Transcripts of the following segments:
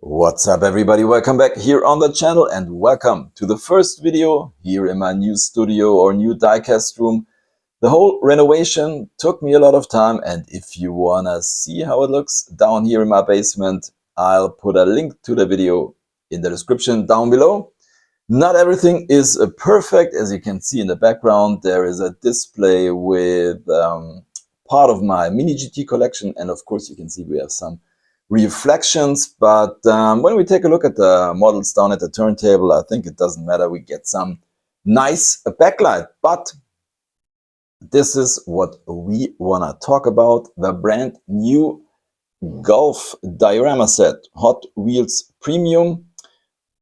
What's up everybody, welcome back here on the channel and welcome to the first video here in my new studio or new diecast room. The whole renovation took me a lot of time, and if you wanna see how it looks down here in my basement, I'll put a link to the video in the description down below. Not everything is perfect. As you can see in the background, there is a display with part of my mini GT collection, and of course you can see we have some reflections, but when we take a look at the models down at the turntable, I think it doesn't matter. We get some nice backlight, but this is what we want to talk about: the brand new Golf Diorama set, Hot Wheels Premium.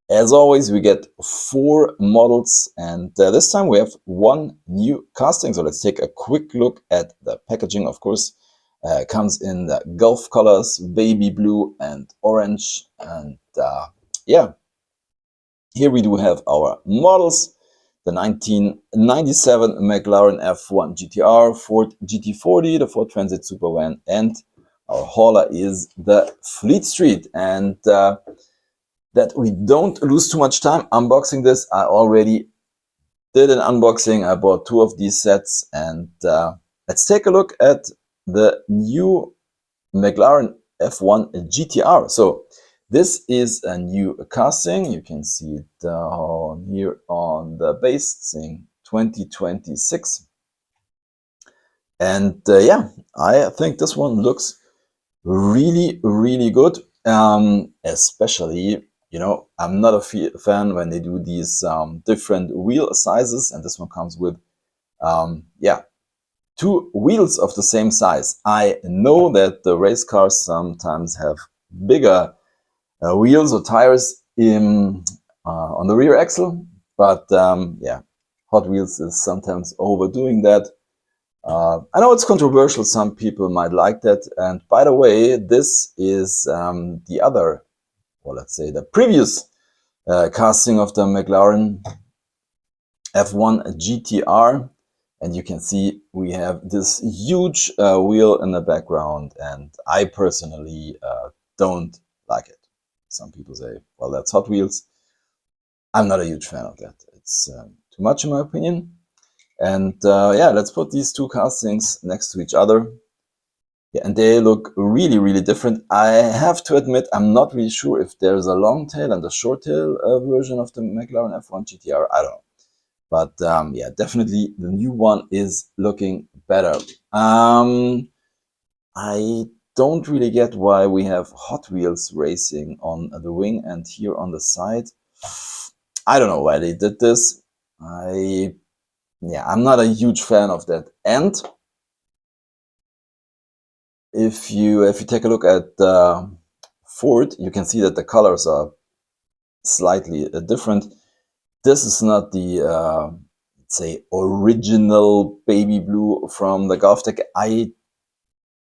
As always, we get 4 models, and this time we have 1 new casting. So let's take a quick look at the packaging. Of course, comes in the Golf colors, baby blue and orange. And yeah, here we do have our models: the 1997 McLaren F1 GTR, Ford GT40, the Ford Transit Supervan, and our hauler is the Fleet Street. And that we don't lose too much time unboxing this, I already did an unboxing. I bought 2 of these sets, and let's take a look at the new McLaren F1 GTR. So this is a new casting. You can see it down here on the base saying 2026. And yeah, I think this one looks really good. Especially, you know, I'm not a fan when they do these different wheel sizes, and this one comes with yeah, 2 wheels of the same size. I know that the race cars sometimes have bigger wheels or tires in on the rear axle, but yeah, Hot Wheels is sometimes overdoing that. I know it's controversial, some people might like that. And by the way, this is the other, or let's say the previous casting of the McLaren F1 GTR. And you can see we have this huge wheel in the background, and I personally don't like it. Some people say, well, that's Hot Wheels. I'm not a huge fan of that. It's too much in my opinion. And yeah, let's put these 2 castings next to each other. Yeah, and they look really different. I have to admit, I'm not really sure if there's a long tail and a short tail version of the McLaren F1 GTR. I don't know. But yeah, definitely the new one is looking better. I don't really get why we have Hot Wheels racing on the wing and here on the side. I don't know why they did this. Yeah, I'm not a huge fan of that. And if you take a look at Ford, you can see that the colors are slightly different. This is not the let's say original baby blue from the Golf Tech.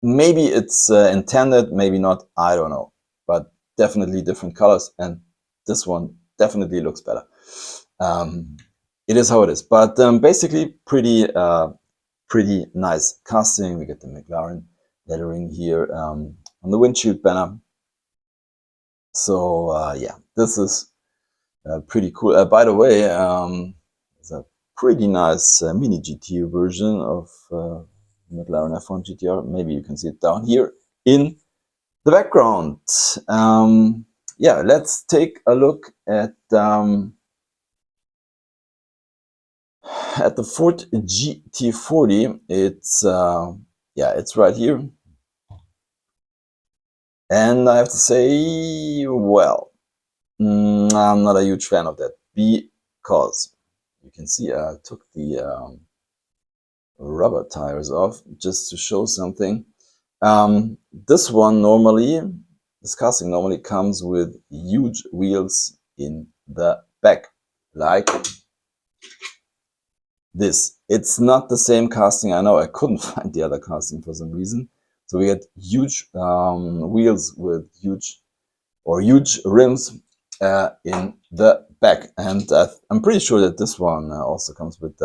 Maybe it's intended, maybe not, I don't know, but definitely different colors, and this one definitely looks better. It is how it is, but basically pretty nice casting. We get the McLaren lettering here on the windshield banner. So yeah, this is pretty cool. By the way, it's a pretty nice mini GT version of McLaren F1 GTR. Maybe you can see it down here in the background. Yeah, let's take a look at the Ford GT40. It's yeah, it's right here, and I have to say, well, I'm not a huge fan of that, because you can see I took the rubber tires off just to show something. This casting normally comes with huge wheels in the back, like this. It's not the same casting. I know I couldn't find the other casting for some reason. So we get huge wheels with huge rims in the back, and I'm pretty sure that this one also comes with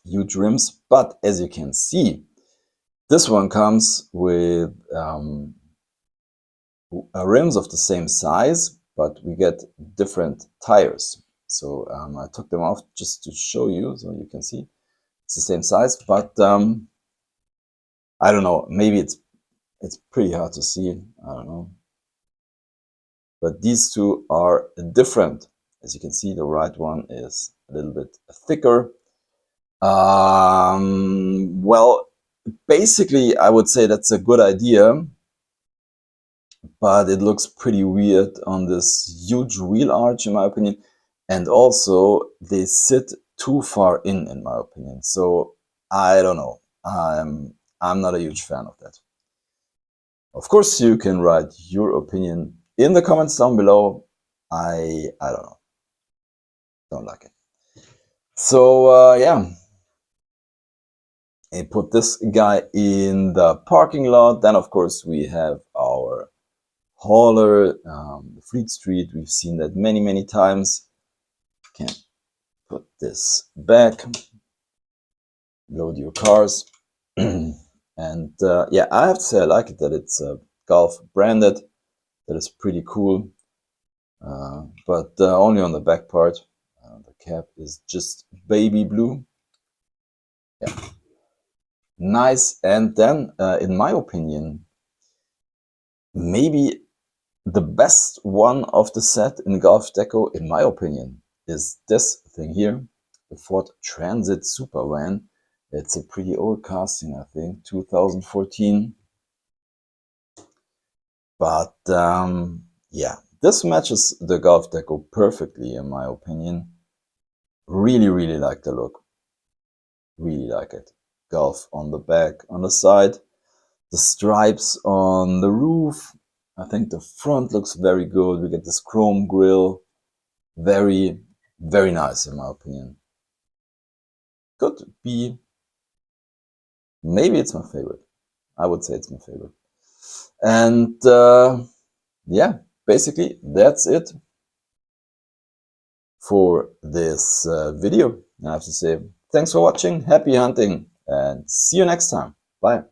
huge rims. But as you can see, this one comes with rims of the same size, but we get different tires. So I took them off just to show you, so you can see it's the same size, but I don't know, maybe it's pretty hard to see, I don't know. But these two are different. As you can see, the right one is a little bit thicker. Well, basically, I would say that's a good idea, but it looks pretty weird on this huge wheel arch, in my opinion. And also, they sit too far in my opinion. So I don't know. I'm not a huge fan of that. Of course, you can write your opinion in the comments down below. I don't know. Don't like it. So yeah, I put this guy in the parking lot. Then of course we have our hauler, the Fleet Street. We've seen that many times. Can put this back. Load your cars. And yeah, I have to say I like it that it's Golf branded. That is pretty cool. But only on the back part. The cap is just baby blue. Yeah, nice. And then, in my opinion, maybe the best one of the set in Golf Deco, in my opinion, is this thing here, the Ford Transit Supervan. It's a pretty old casting, I think, 2014. But yeah, this matches the Golf Deco perfectly, in my opinion. Really like the look. Really like it. Golf on the back, on the side. The stripes on the roof. I think the front looks very good. We get this chrome grille. Very nice, in my opinion. Could be, maybe it's my favorite. I would say it's my favorite. And yeah, basically that's it for this video. I have to say thanks for watching, happy hunting, and see you next time. Bye.